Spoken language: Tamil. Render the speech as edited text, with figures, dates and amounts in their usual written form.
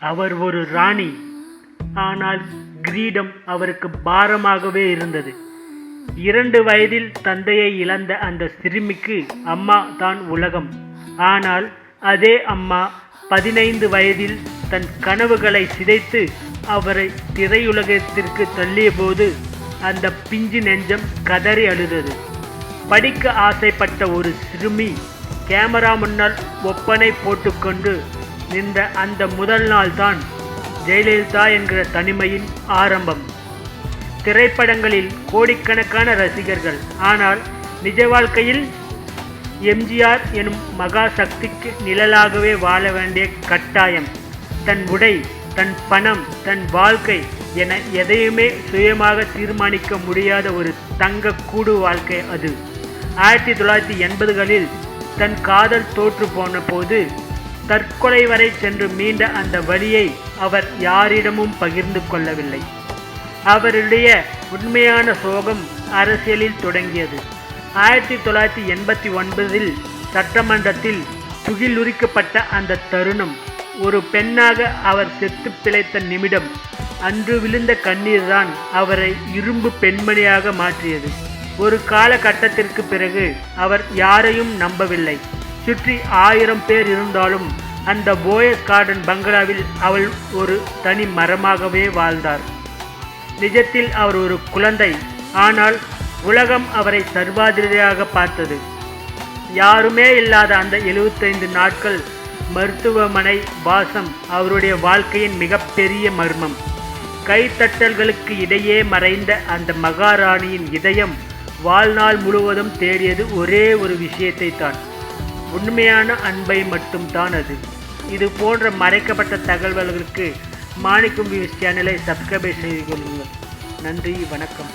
அவர் ஒரு ராணி. ஆனால் கிரீடம் அவருக்கு பாரமாகவே இருந்தது. 2 வயதில் தந்தையை இழந்த அந்த சிறுமிக்கு அம்மா தான் உலகம். ஆனால் அதே அம்மா 15 வயதில் தன் கனவுகளை சிதைத்து அவரை திரையுலகத்திற்கு தள்ளியபோது அந்த பிஞ்சு நெஞ்சம் கதறி அழுதது. படிக்க ஆசைப்பட்ட ஒரு சிறுமி கேமரா முன்னால் ஒப்பனை போட்டுக்கொண்டு நின்ற அந்த முதல் நாள் தான் ஜெயலலிதா என்கிற தனிமையின் ஆரம்பம். திரைப்படங்களில் கோடிக்கணக்கான ரசிகர்கள், ஆனால் நிஜ வாழ்க்கையில் எம்ஜிஆர் எனும் மகா சக்திக்கு நிழலாகவே வாழ வேண்டிய கட்டாயம். தன் உடை, தன் பணம், தன் வாழ்க்கை என எதையுமே சுயமாக தீர்மானிக்க முடியாத ஒரு தங்க கூடு வாழ்க்கை அது. 1980களில் தன் காதல் தோற்று போன போது தற்கொலை வரை சென்று மீண்ட அந்த வலியை அவர் யாரிடமும் பகிர்ந்து கொள்ளவில்லை. அவருடைய உண்மையான சோகம் அரசியலில் தொடங்கியது. 1989இல் சட்டமன்றத்தில் துகிலுரிக்கப்பட்ட அந்த தருணம், ஒரு பெண்ணாக அவர் செத்து பிழைத்த நிமிடம், அன்று விழுந்த கண்ணீர் தான் அவரை இரும்பு பெண்மணியாக மாற்றியது. ஒரு காலகட்டத்திற்கு பிறகு அவர் யாரையும் நம்பவில்லை. சுற்றி 1000 பேர் இருந்தாலும் அந்த போயஸ் கார்டன் பங்களாவில் அவள் ஒரு தனி மரமாகவே வாழ்ந்தார். நிஜத்தில் அவர் ஒரு குழந்தை. ஆனால் உலகம் அவரை சர்வாதிரியாக பார்த்தது. யாருமே இல்லாத அந்த 75 நாட்கள் மருத்துவமனை வாசம் அவருடைய வாழ்க்கையின் மிகப்பெரிய மர்மம். கைத்தட்டல்களுக்கு இடையே மறைந்த அந்த மகாராணியின் இதயம் வாழ்நாள் முழுவதும் தேடியது ஒரே ஒரு விஷயத்தை தான், உண்மையான அன்பை மட்டும்தான் அது. இது போன்ற மறைக்கப்பட்ட தகவல்களுக்கு மாணிக்கம் வியூஸ் சேனலை சப்ஸ்கிரைப் செய்து கொள்ளுங்கள். நன்றி, வணக்கம்.